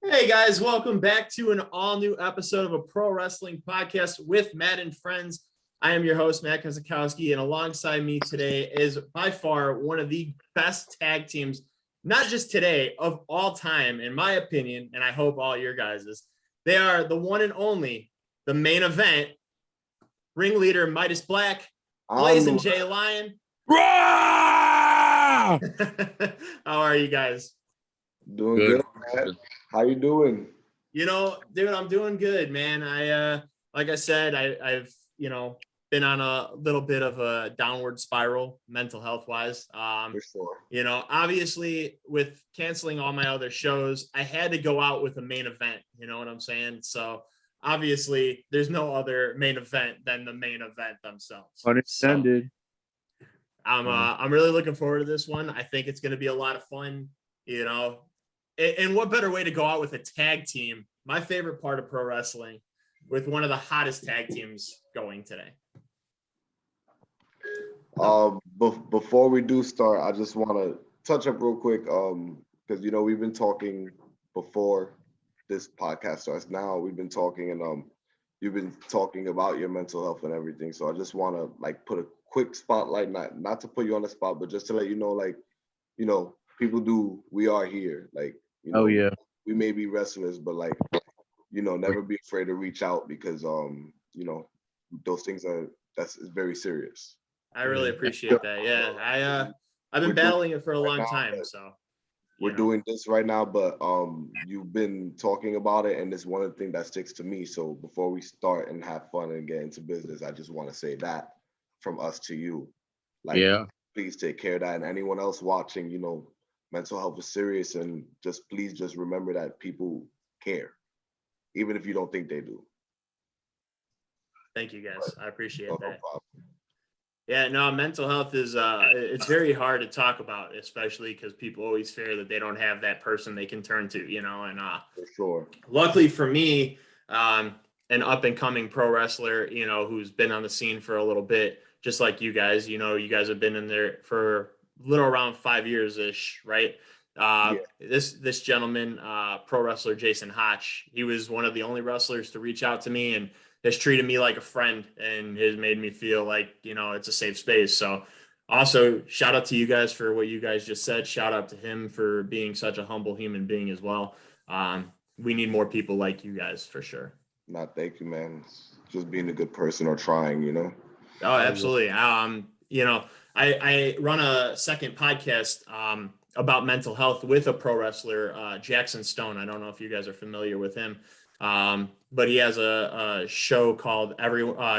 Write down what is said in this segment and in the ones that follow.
Hey guys, welcome back to an all new episode of a pro wrestling podcast with Matt and friends. I am your host, Matt Kozakowski, and alongside me today is by far one of the best tag teams, not just today, of all time, in my opinion, and I hope all your guys's. They are the one and only, the main event, Ringleader Midas Black, Blazin J Lyon. How are you guys? Doing good, Matt. How you doing? Dude, I'm doing good, man. Like I said, I've been on a little bit of a downward spiral, mental health wise. For sure. Obviously with canceling all my other shows, I had to go out with a main event. You know what I'm saying? So obviously, there's no other main event than the main event themselves. Unintended. So, I'm really looking forward to this one. I think it's going to be a lot of fun. And what better way to go out with a tag team? My favorite part of pro wrestling, with one of the hottest tag teams going today. Before we do start, I just want to touch up real quick, because we've been talking before this podcast starts. Now we've been talking, and you've been talking about your mental health and everything. So I just want to put a quick spotlight, not to put you on the spot, but just to let you know, people we are here, oh yeah, we may be wrestlers, but never be afraid to reach out, because those things that's very serious. I really appreciate that. Yeah, I've been battling it for a long time, so we're doing this right now, but you've been talking about it, and it's one of the things that sticks to me. So before we start and have fun and get into business, I just want to say that from us to you, please take care of that. And anyone else watching, mental health is serious, and please just remember that people care, even if you don't think they do. Thank you, guys. I appreciate that. No, yeah, no, mental health is it's very hard to talk about, especially because people always fear that they don't have that person they can turn to, and for sure. Luckily for me, an up and coming pro wrestler, who's been on the scene for a little bit, just like you guys, you guys have been in there for little around 5 years ish, right? This gentleman, pro wrestler Jason Hotch, he was one of the only wrestlers to reach out to me and has treated me like a friend and has made me feel like, it's a safe space. So also shout out to you guys for what you guys just said. Shout out to him for being such a humble human being as well. We need more people like you guys for sure. Thank you, man. Just being a good person or trying, Oh, absolutely. I run a second podcast about mental health with a pro wrestler, Jackson Stone. I don't know if you guys are familiar with him, but he has a show called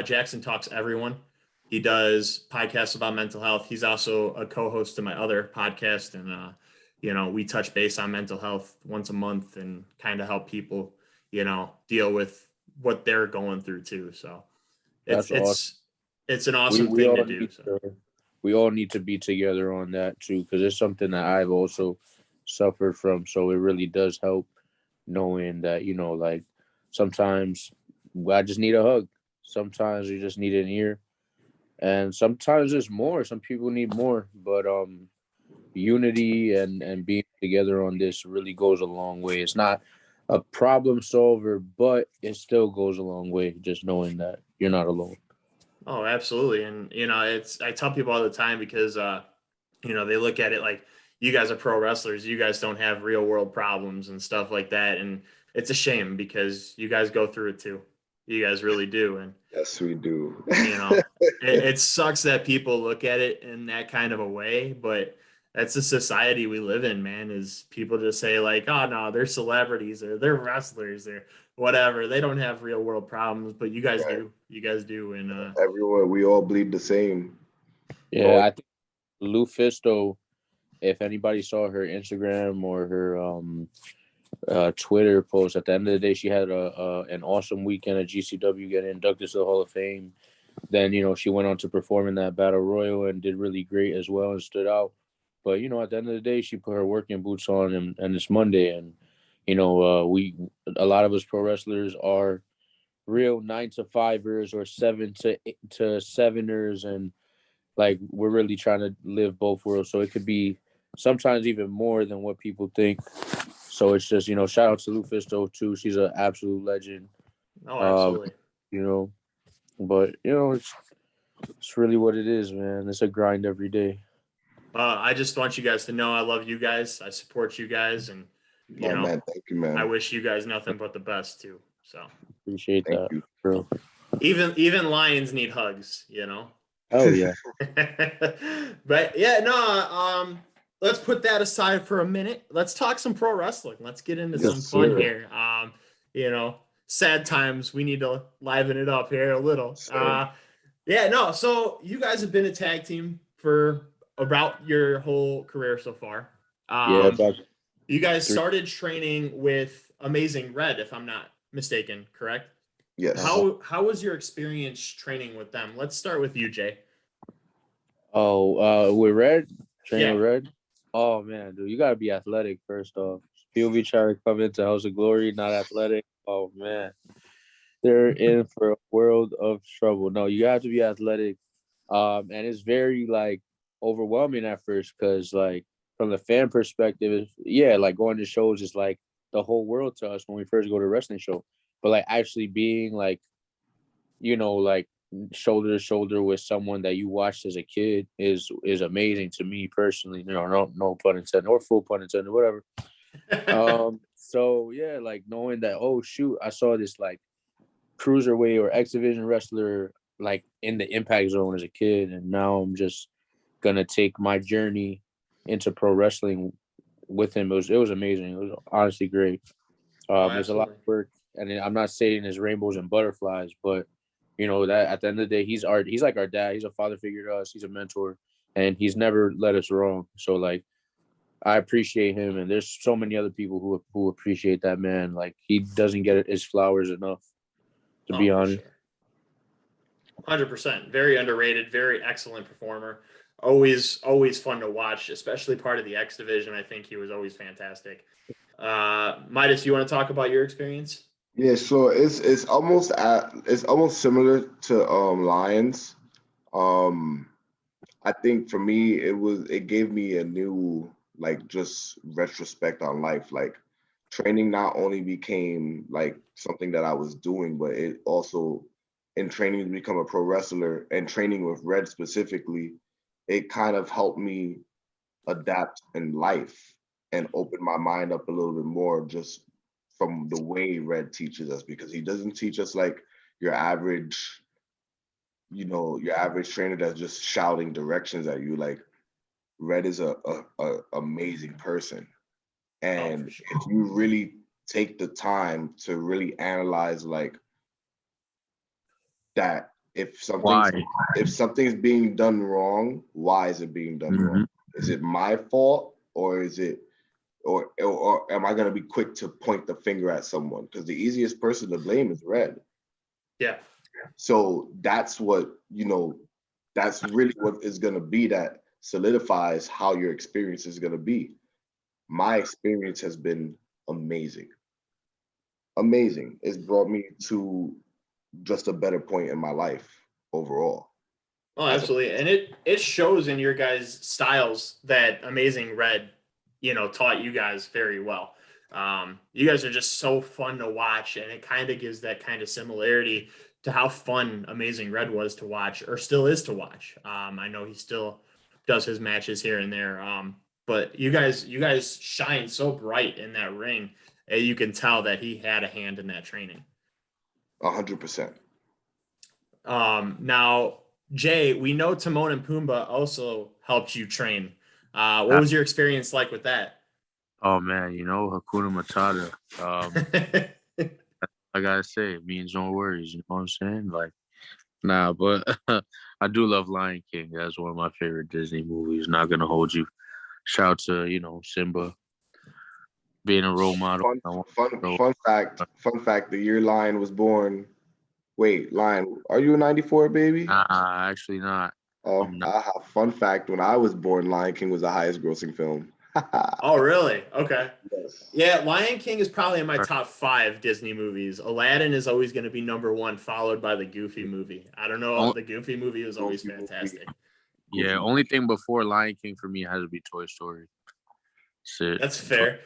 Jackson Talks Everyone. He does podcasts about mental health. He's also a co-host to my other podcast, and we touch base on mental health once a month and kind of help people, deal with what they're going through too. So it's an awesome thing to do. We all need to be together on that too, because it's something that I've also suffered from. So it really does help knowing that, sometimes I just need a hug. Sometimes you just need an ear. And sometimes there's more. Some people need more. But unity and being together on this really goes a long way. It's not a problem solver, but it still goes a long way, just knowing that you're not alone. Oh, absolutely. And, I tell people all the time because, they look at it like you guys are pro wrestlers. You guys don't have real world problems and stuff like that. And it's a shame because you guys go through it too. You guys really do. And yes, we do. It sucks that people look at it in that kind of a way, but that's the society we live in, man, is people just say like, oh no, they're celebrities or they're wrestlers or whatever. They don't have real world problems, but you guys do. You guys do. And everyone, we all bleed the same. Yeah, I think Lou Fisto, if anybody saw her Instagram or her Twitter post, at the end of the day, she had an awesome weekend at GCW, getting inducted to the Hall of Fame. Then, she went on to perform in that Battle Royal and did really great as well and stood out. But, at the end of the day, she put her working boots on and it's Monday. And, a lot of us pro wrestlers are real 9-to-5ers or 7-to-7ers. And we're really trying to live both worlds. So it could be sometimes even more than what people think. So it's just, shout out to Lufisto too. She's an absolute legend. Oh, absolutely. You know, but it's really what it is, man. It's a grind every day. I just want you guys to know I love you guys. I support you guys, and Oh man, thank you, I man. wish you guys nothing but the best too. So Appreciate Thank that, you. bro. even lions need hugs, Oh yeah. But yeah, no. Let's put that aside for a minute. Let's talk some pro wrestling. Let's get into Yes, some fun sir. here. Sad times. We need to liven it up here a little. Sir. Yeah, no. So you guys have been a tag team for about your whole career so far. Yeah, Um, about you guys 3. started training with Amazing Red, if I'm not mistaken, correct? Yes. How was your experience training with them? Let's start with you, Jay. With Red, training Yeah. with Red. Oh man, dude, you gotta be athletic first off. People be trying to come into House of Glory not athletic. Oh man, they're in for a world of trouble. No, you have to be athletic. And it's very like overwhelming at first because like from the fan perspective, like going to shows is like the whole world to us when we first go to a wrestling show. But like actually being like, like shoulder to shoulder with someone that you watched as a kid is amazing to me personally. No pun intended or full pun intended, whatever. So yeah, like knowing that, oh shoot, I saw this like cruiserweight or X Division wrestler like in the Impact Zone as a kid, and now I'm just gonna take my journey into pro wrestling with him. It was amazing. It was honestly great. It's a lot Absolutely. of work, and I'm not saying it's rainbows and butterflies, but that at the end of the day, he's like our dad. He's a father figure to us. He's a mentor, and he's never led us wrong. So like, I appreciate him, and there's so many other people who appreciate that man. Like he doesn't get his flowers enough, to be honest. Sure. 100%. Very underrated, very excellent performer. Always fun to watch, especially part of the X division. I think he was always fantastic. Midas, you want to talk about your experience? Yeah, so it's almost similar to Lions. I think for me it gave me a new like just retrospect on life. Like training not only became like something that I was doing, but it also in training to become a pro wrestler and training with Red specifically, it kind of helped me adapt in life and open my mind up a little bit more just from the way Red teaches us because he doesn't teach us like your average, your average trainer that's just shouting directions at you. Like Red is a amazing person. Oh, And for sure. if you really take the time to really analyze like that, Why? if something's being done wrong, why is it being done wrong? Is it my fault or is it or am I going to be quick to point the finger at someone? Because the easiest person to blame is Red. Yeah. So that's what, that's really what is going to be that solidifies how your experience is going to be. My experience has been amazing. Amazing. It's brought me to just a better point in my life overall. Oh, absolutely. And it shows in your guys' styles that Amazing Red, taught you guys very well. You guys are just so fun to watch, and it kind of gives that kind of similarity to how fun Amazing Red was to watch, or still is to watch. I know he still does his matches here and there. But you guys shine so bright in that ring. You can tell that he had a hand in that training. 100%. Now, Jay, we know Timon and Pumbaa also helped you train. What was your experience like with that? Oh man, Hakuna Matata. I gotta say, it means no worries. You know what I'm saying? Like, nah, but I do love Lion King. That's one of my favorite Disney movies. Not gonna hold you. Shout out to Simba being a role model. Fun fact. The year Lion was born. Wait, Lion, are you a 94 baby? Nah, actually not. Oh, I have fun fact. When I was born, Lion King was the highest grossing film. Oh, really? Okay. Yes. Yeah, Lion King is probably in my top 5 Disney movies. Aladdin is always going to be number 1, followed by the Goofy movie. I don't know. The Goofy movie was always fantastic. Yeah, only thing before Lion King for me has to be Toy Story. That's fair.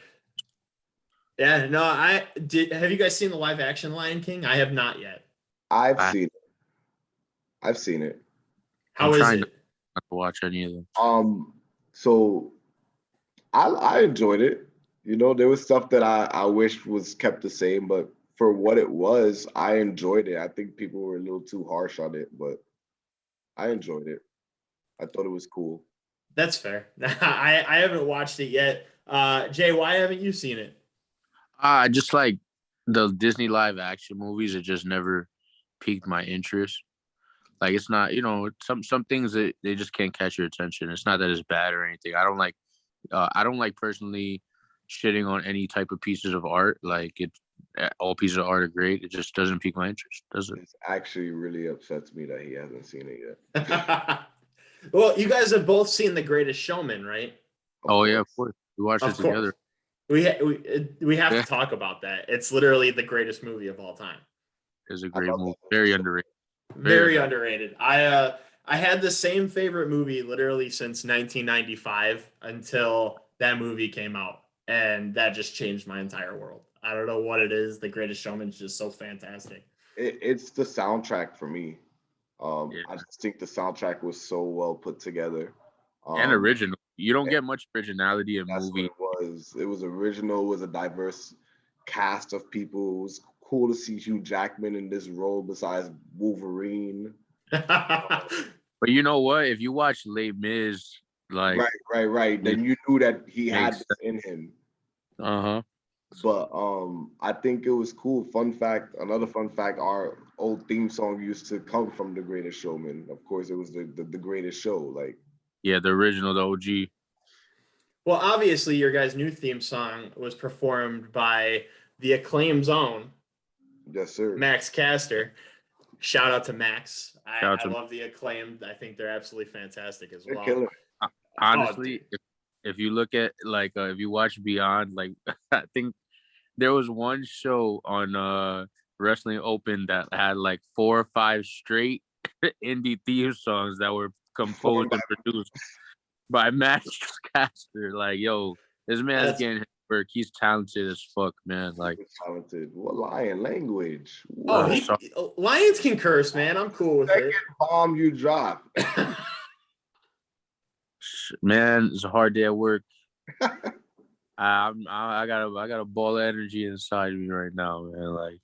Yeah, no, I did. Have you guys seen the live action Lion King? I have not yet. I've I, seen it. I've seen it. I'm How is trying not it? to watch any of them. So I enjoyed it. You know, there was stuff that I wished was kept the same, but for what it was, I enjoyed it. I think people were a little too harsh on it, but I enjoyed it. I thought it was cool. That's fair. I haven't watched it yet. Jay, why haven't you seen it? I just like the Disney live action movies. It just never piqued my interest. Like it's not, some things that they just can't catch your attention. It's not that it's bad or anything. I don't like personally shitting on any type of pieces of art. Like all pieces of art are great. It just doesn't pique my interest, does it? It's actually really upsets me that he hasn't seen it yet. Well, you guys have both seen The Greatest Showman, right? Of Oh yeah, of course. course. We watched it Of course. together. We have Yeah, to talk about that. It's literally the greatest movie of all time. it's a I great love movie. that movie Very so underrated. Very underrated. I had the same favorite movie literally since 1995 until that movie came out, and that just changed my entire world. I don't know what it is. The Greatest Showman is just so fantastic. it's the soundtrack for me. Yeah. I just think the soundtrack was so well put together. And Um, original. You don't get much originality in that's what movie. it was. It was original. It was a diverse cast of people. It was cool to see Hugh Jackman in this role besides Wolverine. But you know what? If you watch Les Mis, like Right. it Then you knew that he had makes this in him. uh-huh. But I think it was cool. Fun fact, another fun fact, our old theme song used to come from The Greatest Showman. Of course, it was the greatest show. Like, Yeah, the original, the OG. Well, obviously, your guys' new theme song was performed by the acclaimed zone, yes, sir. Max Caster. Shout out to Max. Shout out I to love the acclaimed. I think they're absolutely fantastic as They're well. killing Oh, honestly, dude. if you look at like if you watch Beyond, like I think there was one show on Wrestling Open that had like 4 or 5 straight indie theme songs that were Performed composed by and produced by Max Caster. Like, yo, this man's That's getting his work. He's talented as fuck, man. Like, super talented. What Lion language? oh, Whoa. so, Lions can curse, man. I'm cool with Second it. bomb you drop. man, it's a hard day at work. I got a ball of energy inside me right now, man. Like,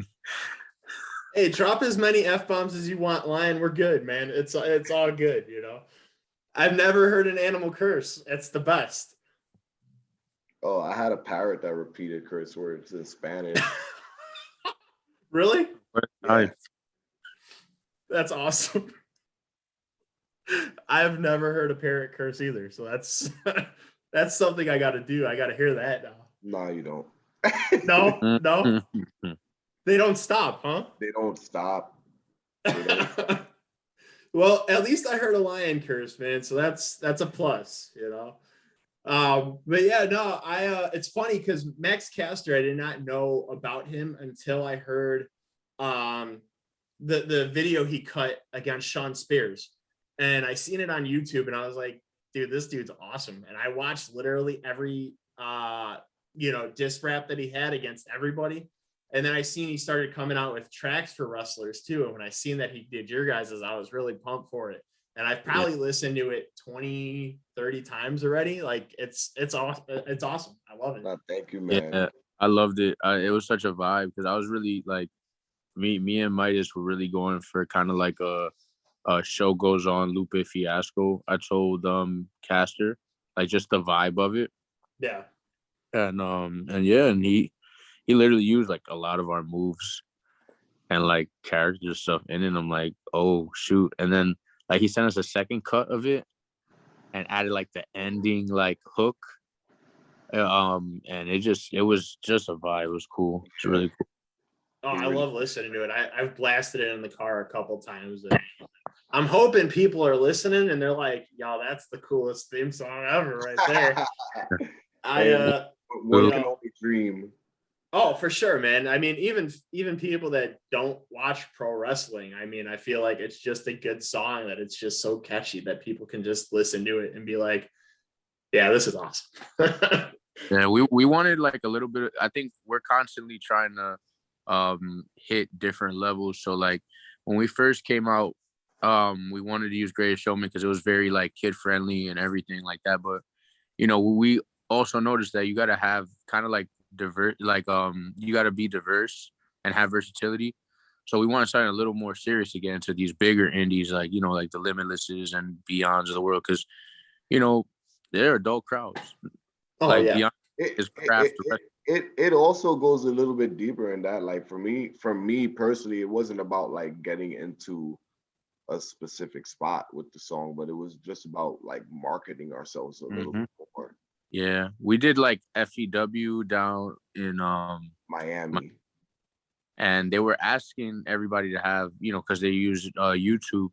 Hey, drop as many F bombs as you want, Lion. We're good, man. It's all good, you know. I've never heard an animal curse. It's the best. Oh, I had a parrot that repeated curse words in Spanish. Really? Yeah. That's awesome. I've never heard a parrot curse either, so that's that's something I got to do. I got to hear that now. No, you don't. No, they don't stop, huh? They don't stop. They don't. Well, at least I heard a lion curse, man. So that's a plus, you know. But yeah, no, it's funny because Max Caster, I did not know about him until I heard the video he cut against Sean Spears. And I seen it on YouTube and I was like, dude, this dude's awesome. And I watched literally every diss rap that he had against everybody. And then I seen he started coming out with tracks for wrestlers too. And when I seen that he did your guys's, I was really pumped for it. And I've probably listened to it 20, 30 times already. Like it's awesome. It's awesome. I love it. No, thank you, man. Yeah, I loved it. It was such a vibe because I was really like me and Midas were really going for kind of like a show goes on Lupe fiasco. I told Caster like just the vibe of it. Yeah. And yeah, and he literally used like a lot of our moves and like character stuff in it. And I'm like, oh shoot. And then like he sent us a second cut of it and added like the ending like hook. And it was just a vibe. It was cool. It's really cool. Oh, I love listening to it. I've blasted it in the car a couple times. And I'm hoping people are listening and they're like, yo, that's the coolest theme song ever right there. One can only dream. Oh, for sure, man. I mean, even people that don't watch pro wrestling, I mean, I feel like it's just a good song that it's just so catchy that people can just listen to it and be like, yeah, this is awesome. Yeah, we wanted like a little bit. I think we're constantly trying to hit different levels. So like when we first came out, we wanted to use Greatest Showman because it was very like kid friendly and everything like that. But we also noticed that you gotta have kind of like diverse, like you gotta be diverse and have versatility. So we want to start a little more serious again to these bigger indies, like like the Limitlesses and Beyonds of the world, because you know they're adult crowds. Oh Like yeah. Beyond it, is it craft. it it it also goes a little bit deeper in that. Like for me personally, it wasn't about like getting into a specific spot with the song, but it was just about like marketing ourselves a little Hmm. bit more. Yeah, we did like FEW down in Miami. and they were asking everybody to have because they use YouTube.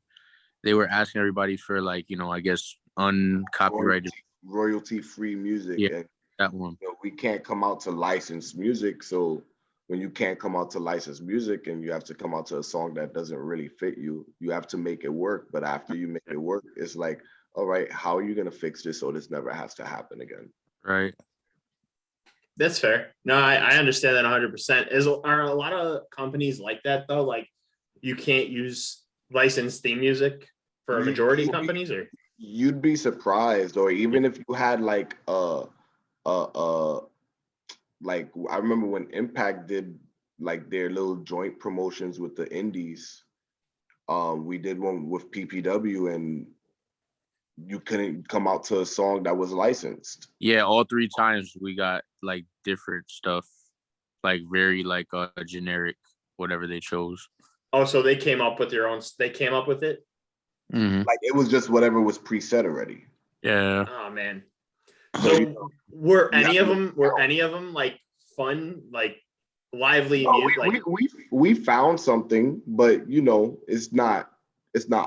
They were asking everybody for like I guess uncopyrighted. Royalty free music, Yeah, and that one. we can't come out to licensed music. So when you can't come out to licensed music and you have to come out to a song that doesn't really fit you, you have to make it work. But after you make it work, it's like, all right, how are you gonna fix this so this never has to happen again? Right. That's fair. No, I understand that 100%. Are a lot of companies like that though? Like you can't use licensed theme music for a You, majority of you'd be companies, or you'd be surprised, or Yeah. even if you had like like I remember when Impact did like their little joint promotions with the indies. We did one with PPW, and you couldn't come out to a song that was licensed. Yeah, all three times we got like different stuff, like very like generic, whatever they chose. oh, so they came up with their own. They came up with it. Hmm. Like it was just whatever was preset already. Yeah. Oh man. So So were you have any to of make them it were count. any of them like fun, like lively No, music? we, Like we we we found something, but it's not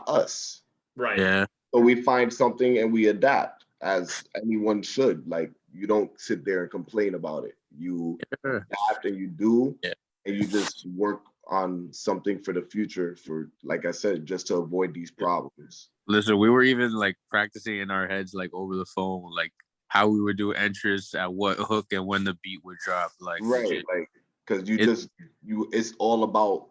us. right, Yeah. So we find something and we adapt as anyone should. Like you don't sit there and complain about it. You Yeah. adapt and you do, Yeah. and you just work on something for the future for, like I said, just to avoid these problems. Listen, we were even like practicing in our heads, like over the phone, like how we would do entrance at what hook and when the beat would drop. Like Right. legit. Like, because It. it's all about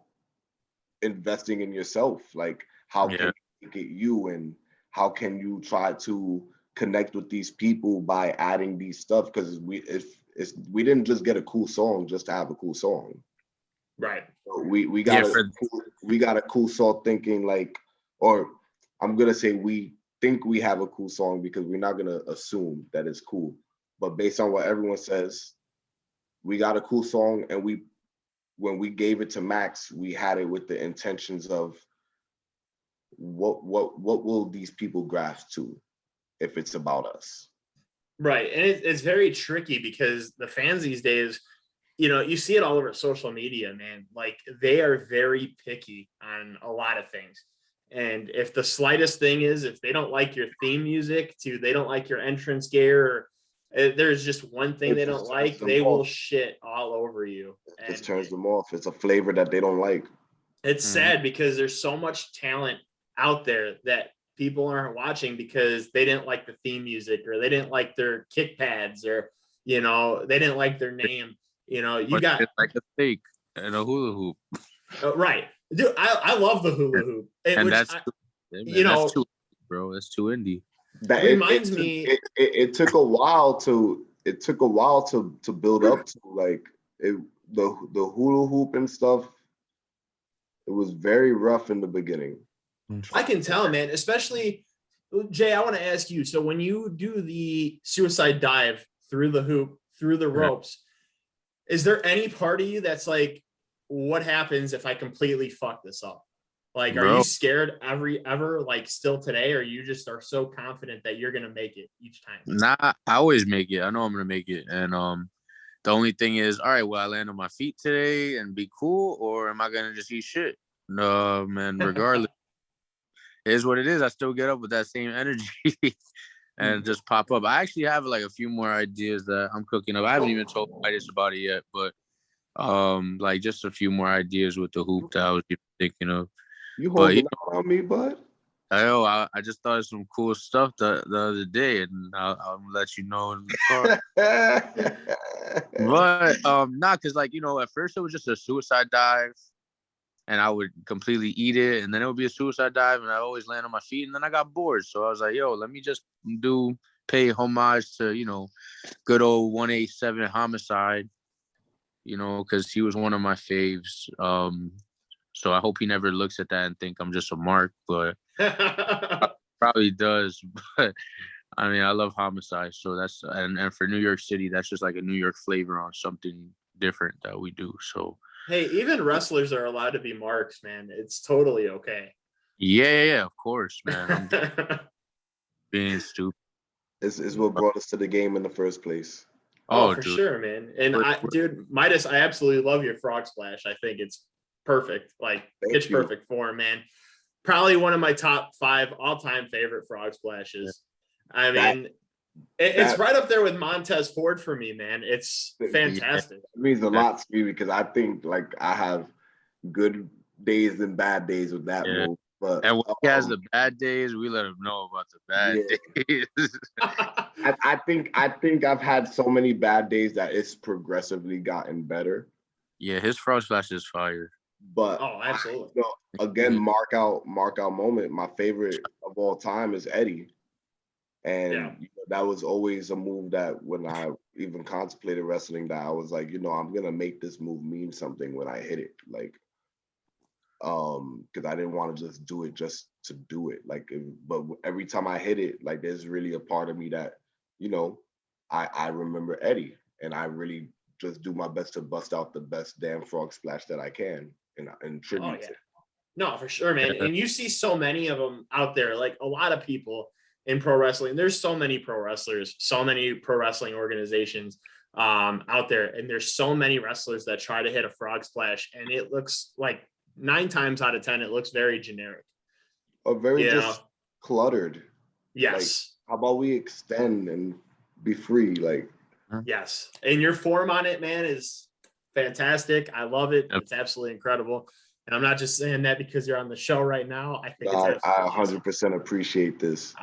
investing in yourself. Like, how can Yeah. you make it you, and how can you try to connect with these people by adding these stuff? Because we didn't just get a cool song just to have a cool song. right. So we Yeah. got a cool song thinking like, or I'm gonna say we think we have a cool song because we're not gonna assume that it's cool. But based on what everyone says, we got a cool song, and when we gave it to Max, we had it with the intentions of what will these people grasp to if it's about us. Right. And it's very tricky because the fans these days, you see it all over social media, man. Like they are very picky on a lot of things. And if the slightest thing is, if they don't like your theme music, they don't like your entrance gear, or there's just one thing It they don't just turns like, them they will off. shit all over you. It just And turns them off. It's a flavor that they don't like. it's Mhm. sad because there's so much talent out there that people aren't watching because they didn't like the theme music, or they didn't like their kick pads, or they didn't like their name. You But got it's like a steak and a hula hoop, right, dude. I love the hula hoop, and which that's and that's too, bro. That's too indie. That reminds me. it took a while to build up to like the hula hoop and stuff. It was very rough in the beginning. I can tell, man. Especially Jay. I want to ask you. So when you do the suicide dive through the hoop, through the Yeah. ropes, is there any part of you that's like, what happens if I completely fuck this up? Like, are you Bro, scared ever, like still today, or you just are so confident that you're gonna make it each time? nah, I always make it. I know I'm gonna make it, and the only thing is, all right, will I land on my feet today and be cool, or am I gonna just eat shit? No, man. Regardless, it is what it is. I still get up with that same energy and just pop up. I actually have like a few more ideas that I'm cooking up. I haven't even told Midas about it yet, but like just a few more ideas with the hoop that I was even thinking of. You But holding out on me, bud? I just thought of some cool stuff the other day, and I'll let you know in the car. But not because like at first it was just a suicide dive, and I would completely eat it, and then it would be a suicide dive, and I always land on my feet, and then I got bored, so I was like, yo, let me just pay homage to good old 187 Homicide, because he was one of my faves. So I hope he never looks at that and think I'm just a mark, but probably does. But I mean, I love Homicide, so that's and for New York City, that's just like a New York flavor on something different that we do. So hey, even wrestlers are allowed to be marks, man. It's totally okay. yeah, of course, man. I'm being stupid. This is what brought us to the game in the first place. Oh, for dude. sure, man. And dude, Midas, I absolutely love your frog splash. I think it's perfect, like pitch perfect form, man. Probably one of my top 5 all-time favorite frog splashes. I mean, it's right up there with Montez Ford for me, man. It's fantastic. It means a lot to me because I think like I have good days and bad days with that move. But and when he has the bad days, we let him know about the bad days. I think I've had so many bad days that it's progressively gotten better. Yeah, his frog splash is fire. But absolutely. Again, mark out moment. My favorite of all time is Eddie. And that was always a move that when I even contemplated wrestling, that I was like, I'm gonna make this move mean something when I hit it. Like because I didn't want to just do it just to do it. But every time I hit it, like there's really a part of me that, I remember Eddie, and I really just do my best to bust out the best damn frog splash that I can in tribute. No, for sure, man. And you see so many of them out there, like a lot of people in pro wrestling. There's so many pro wrestlers, so many pro wrestling organizations out there, and there's so many wrestlers that try to hit a frog splash, and it looks like 9 times out of 10, it looks very generic. Or very just cluttered. Yes. Like, how about we extend and be free? Like, yes. And your form on it, man, is fantastic. I love it. It's absolutely incredible. And I'm not just saying that because you're on the show right now. I think it's I 100% appreciate this.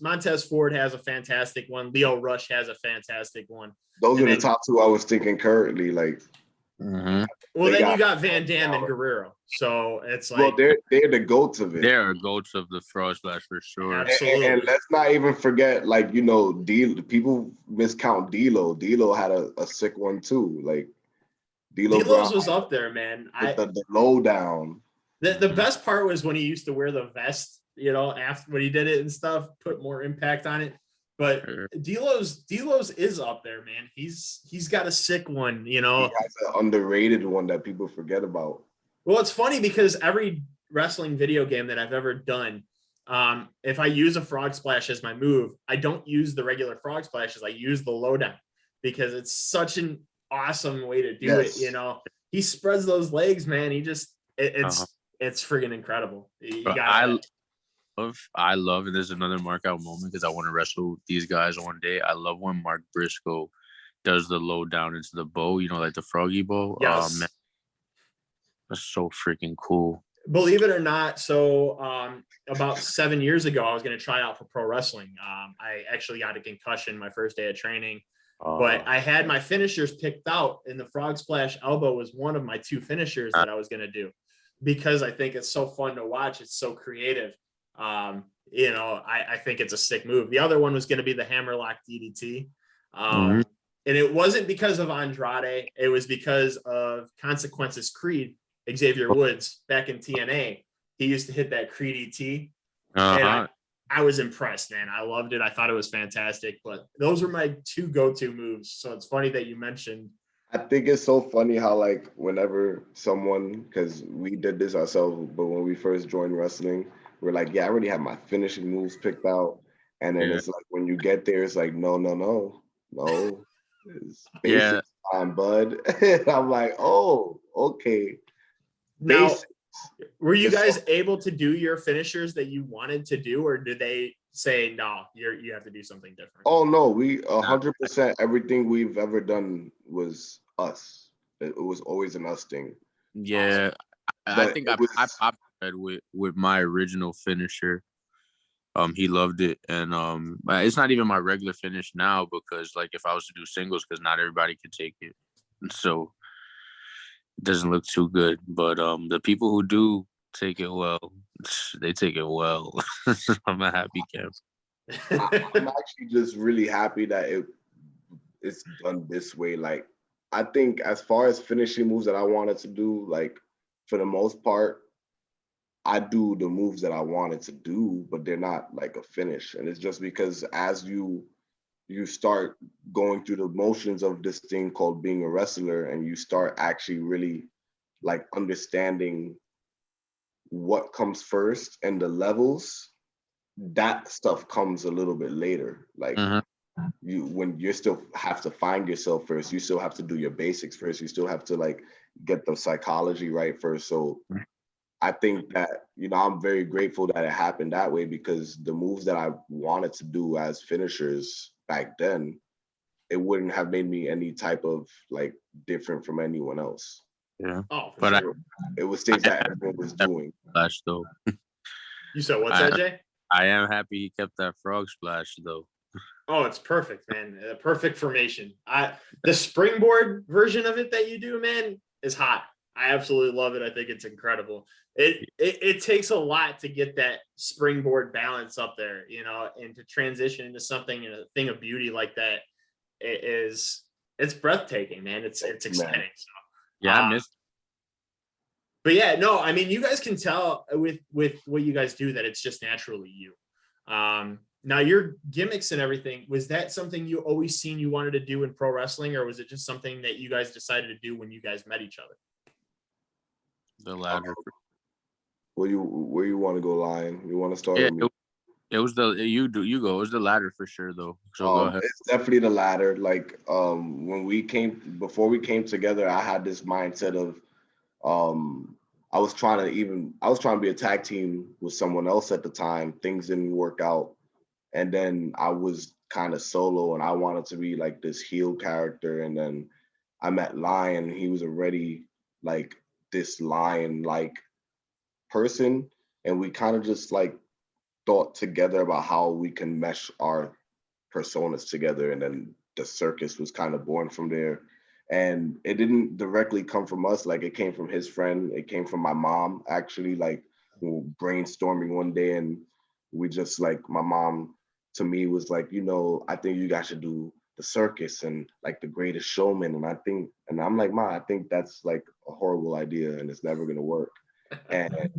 Montez Ford has a fantastic one. Leo Rush has a fantastic one. Those are the top 2 I was thinking currently. Like, well, then you got Van Dam and Guerrero. So it's like, well, they're the goats of it. They're goats of the frog splash for sure. Absolutely. And let's not even forget, like, people miscount D'Lo. D'Lo had a sick one too. Like, D'Lo's was up there, man. The lowdown. The best part was when he used to wear the vest, after when he did it and stuff, put more impact on it. But D'Lo's is up there, man. He's got a sick one, He has an underrated one that people forget about. Well, it's funny because every wrestling video game that I've ever done, if I use a frog splash as my move, I don't use the regular frog splashes. I use the lowdown because it's such an awesome way to do it. He spreads those legs, man. He just it's friggin' incredible. I love, and there's another mark out moment because I want to wrestle these guys one day. I love when Mark Briscoe does the low down into the bow, like the froggy bow. Yes. Man, that's so freaking cool. Believe it or not, so about 7 years ago, I was going to try out for pro wrestling. I actually got a concussion my first day of training, but I had my finishers picked out, and the frog splash elbow was one of my 2 finishers that I was going to do because I think it's so fun to watch. It's so creative. I think it's a sick move. The other one was going to be the hammerlock DDT. And it wasn't because of Andrade. It was because of Consequences Creed, Xavier Woods back in TNA. He used to hit that Creed ET. And I was impressed, man. I loved it. I thought it was fantastic, but those were my 2 go-to moves. So it's funny that you mentioned. I think it's so funny how, like, whenever someone, because we did this ourselves, but when we first joined wrestling, we're like, I already have my finishing moves picked out. And then it's like, when you get there, it's like, no. It's basic time, bud. I'm like, oh, okay. Now, were you guys able to do your finishers that you wanted to do, or did they say, no, you have to do something different? Oh, no, we 100%, everything we've ever done was us. It was always an us thing. Yeah. I think I head with my original finisher. He loved it, and it's not even my regular finish now because like if I was to do singles, because not everybody could take it, so it doesn't look too good. But the people who do take it well, they take it well. I'm a happy camper. I'm actually just really happy that it's done this way. Like, I think as far as finishing moves that I wanted to do, like for the most part, I do the moves that I wanted to do, but they're not like a finish. And it's just because as you start going through the motions of this thing called being a wrestler, and you start actually really like understanding what comes first and the levels, that stuff comes a little bit later. Like Mhm. when you still have to find yourself first, you still have to do your basics first, you still have to like get the psychology right first. So I think that, I'm very grateful that it happened that way, because the moves that I wanted to do as finishers back then, it wouldn't have made me any type of like different from anyone else. Yeah, Oh, for but sure. It was things that everyone was doing. splash though. You said what's that, I Jay? I am happy he kept that frog splash though. Oh, it's perfect, man. Perfect formation. The springboard version of it that you do, man, is hot. I absolutely love it. I think it's incredible. It takes a lot to get that springboard balance up there, and to transition into something and a thing of beauty like that. It's breathtaking, man. It's exciting. So, Yeah, I missed. but yeah, no, I mean, you guys can tell with what you guys do that it's just naturally you. Now your gimmicks and everything, was that something you always seen you wanted to do in pro wrestling, or was it just something that you guys decided to do when you guys met each other? The latter. Where you want to go, Lion? You want to start Yeah, with me? it was you go. It was the latter for sure though. So go ahead. It's definitely the latter. Like before we came together, I had this mindset of I was trying to be a tag team with someone else at the time. Things didn't work out. And then I was kind of solo, and I wanted to be like this heel character. And then I met Lyon. He was already like this lion-like person. And we kind of just like thought together about how we can mesh our personas together. And then the circus was kind of born from there. And it didn't directly come from us. Like, it came from his friend. It came from my mom, actually, like brainstorming one day. And we just like, my mom to me was like, I think you guys should do the circus and like the greatest showman. And I'm like, Ma, I think that's like a horrible idea and it's never going to work. And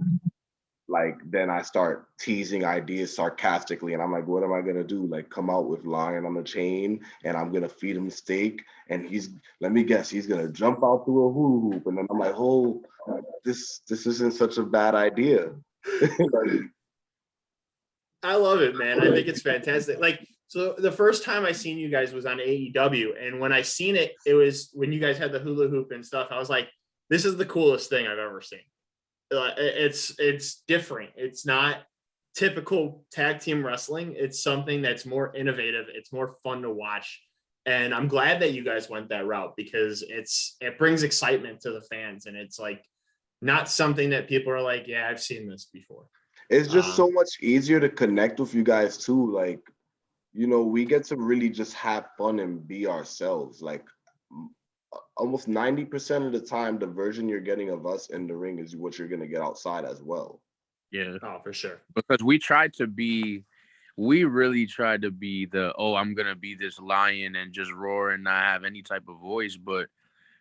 like, then I start teasing ideas sarcastically, and I'm like, what am I gonna do? Like, come out with Lion on the chain, and I'm gonna feed him steak, and let me guess, he's gonna jump out through a hula hoop. And then I'm like, oh, this isn't such a bad idea. I love it, man. I think it's fantastic. Like, so the first time I seen you guys was on AEW, and when I seen it, it was when you guys had the hula hoop and stuff. I was like, this is the coolest thing I've ever seen. It's different. It's not typical tag team wrestling. It's something that's more innovative. It's more fun to watch. And I'm glad that you guys went that route, because it brings excitement to the fans. And it's like not something that people are like, yeah, I've seen this before. It's just so much easier to connect with you guys too. Like, we get to really just have fun and be ourselves. Like, almost 90% of the time, the version you're getting of us in the ring is what you're going to get outside as well. Yeah. Oh, for sure. Because we really tried to be I'm going to be this lion and just roar and not have any type of voice. But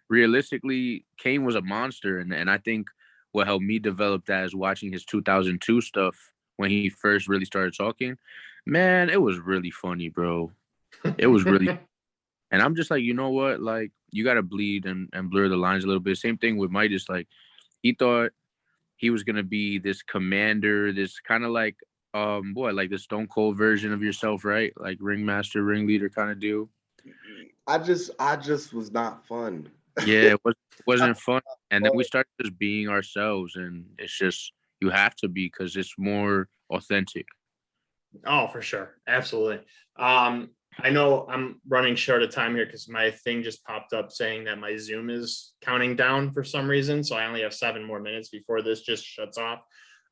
realistically, Kane was a monster. And I think what helped me develop that is watching his 2002 stuff when he first really started talking. Man, it was really funny, bro. It was really And I'm just like, you know what? Like, you got to bleed and blur the lines a little bit. Same thing with Midas. Like, he thought he was going to be this commander, this kind of like, like the Stone Cold version of yourself, right? Like ringmaster, ringleader kind of deal. I just was not fun. Yeah, wasn't fun. And then we started just being ourselves. And it's just, you have to be, because it's more authentic. Oh, for sure. Absolutely. I know I'm running short of time here because my thing just popped up saying that my Zoom is counting down for some reason. So I only have 7 more minutes before this just shuts off.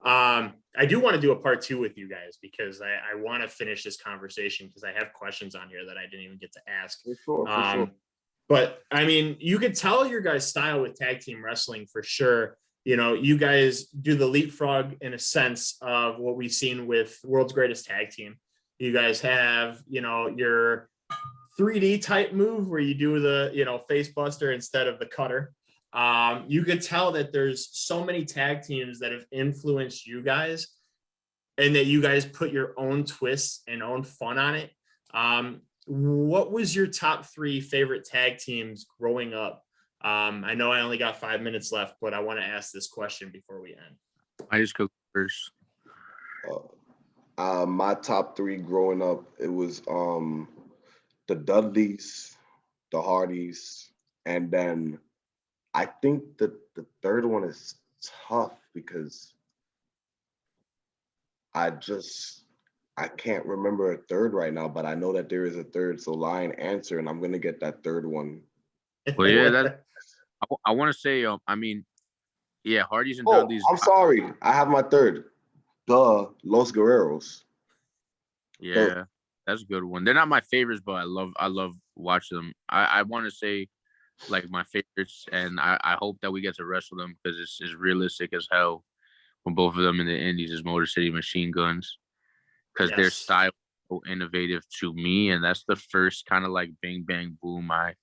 I do want to do a part 2 with you guys because I want to finish this conversation because I have questions on here that I didn't even get to ask. For sure. But I mean, you could tell your guys' style with tag team wrestling for sure. You know, you guys do the leapfrog in a sense of what we've seen with World's Greatest Tag Team. You guys have, you know, your 3D type move where you do the, you know, face buster instead of the cutter. You could tell that there's so many tag teams that have influenced you guys and that you guys put your own twists and own fun on it. What was your top 3 favorite tag teams growing up? I know I only got 5 minutes left, but I want to ask this question before we end. I just go first. My top 3 growing up, it was the Dudleys, the Hardys, and then I think that the third one is tough because I can't remember a third right now, but I know that there is a third. So Lyon, answer, and I'm gonna get that third one. Well, yeah, I want to say, I mean, yeah, Hardys and Oh, Dudleys. I'm sorry, I have my third. The Los Guerreros. Yeah, that's a good one. They're not my favorites, but I love watching them. I want to say like my favorites, and I hope that we get to wrestle them because it's realistic as hell when both of them in the Indies is Motor City Machine Guns because their style is so innovative to me, and that's the first kind of like Bang Bang Boom I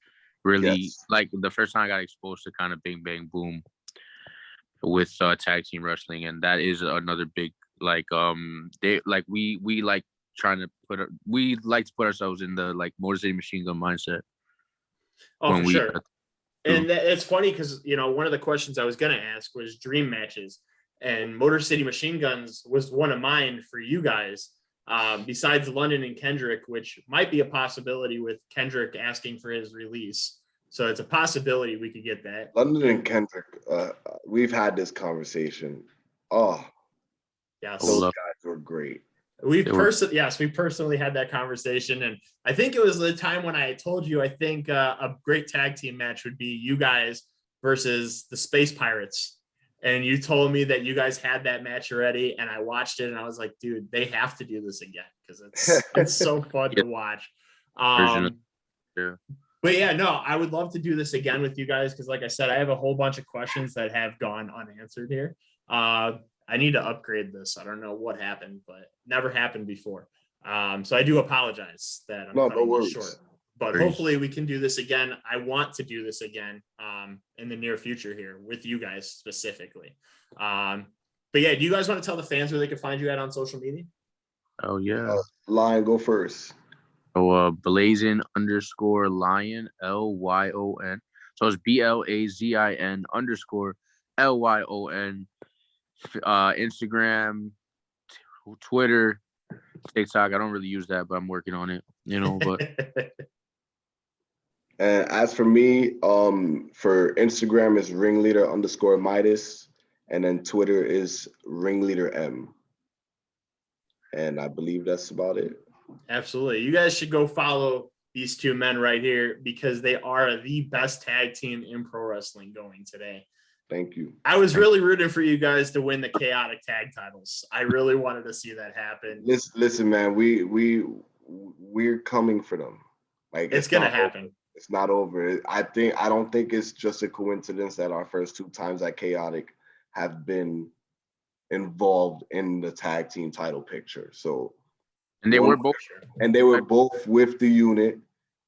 really like. The first time I got exposed to kind of Bang Bang Boom with tag team wrestling, and that is another big like they like we like trying to we like to put ourselves in the like Motor City Machine Gun mindset. Oh, for sure. And it's funny because, you know, one of the questions I was going to ask was dream matches, and Motor City Machine Guns was one of mine for you guys. Besides London and Kendrick, which might be a possibility with Kendrick asking for his release. So it's a possibility we could get that. London and Kendrick, we've had this conversation. Oh, yes, those guys were great. We personally had that conversation, and I think it was the time when I told you I think a great tag team match would be you guys versus the Space Pirates, and you told me that you guys had that match already, and I watched it, and I was like, dude, they have to do this again because it's so fun to watch. But yeah, no, I would love to do this again with you guys because, like I said, I have a whole bunch of questions that have gone unanswered here. I need to upgrade this. I don't know what happened, but never happened before. So I do apologize that I'm cutting this short. But hopefully we can do this again. I want to do this again in the near future here with you guys specifically. But yeah, do you guys want to tell the fans where they can find you at on social media? Oh yeah. Lyon, go first. So Blazin _ Lyon LYON. So it's BLAZIN _ LYON. Instagram, Twitter, TikTok. I don't really use that, but I'm working on it, you know. But and as for me, for Instagram is Ringleader _ Midas, and then Twitter is Ringleader M. And I believe that's about it. Absolutely. You guys should go follow these two men right here because they are the best tag team in pro wrestling going today. Thank you. I was really rooting for you guys to win the chaotic tag titles. I really wanted to see that happen. Listen, man, we're coming for them. Like it's gonna happen. Over. It's not over. I don't think it's just a coincidence that our first 2 times at Chaotic have been involved in the tag team title picture. So and they were both with the unit.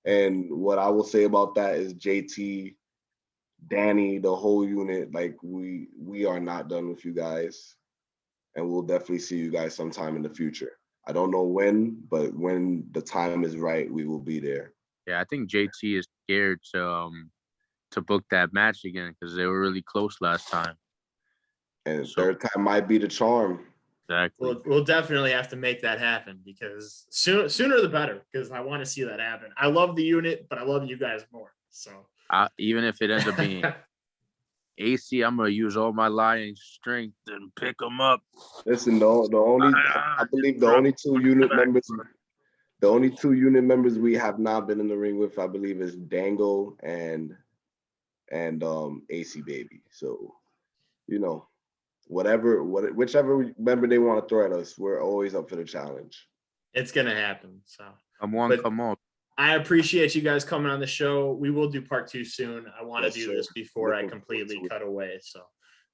And what I will say about that is JT, Danny, the whole unit, like we are not done with you guys, and we'll definitely see you guys sometime in the future. I don't know when, but when the time is right, we will be there. Yeah, I think JT is scared to book that match again because they were really close last time. And third time might be the charm. Exactly. We'll definitely have to make that happen because sooner the better because I want to see that happen. I love the unit, but I love you guys more. So even if it ends up being AC, I'm gonna use all my lying strength and pick them up. Listen, I believe the only 2 unit members The only two unit members we have not been in the ring with, I believe, is Dango and AC Baby. So, you know, whichever member they want to throw at us, we're always up for the challenge. It's gonna happen. So Come on, But- come on. I appreciate you guys coming on the show. We will do part 2 soon. I want to Yes, do sir. this before I Looking completely forward to it. cut away. So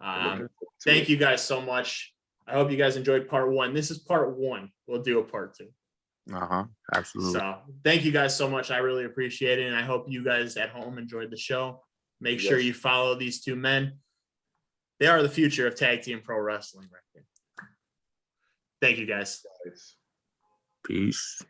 Looking forward to thank it. you guys so much. I hope you guys enjoyed part 1. This is part 1. We'll do a part 2. Absolutely. So thank you guys so much. I really appreciate it. And I hope you guys at home enjoyed the show. Make sure Yes. you follow these 2 men. They are the future of tag team pro wrestling right there. Thank you guys. Guys. Peace.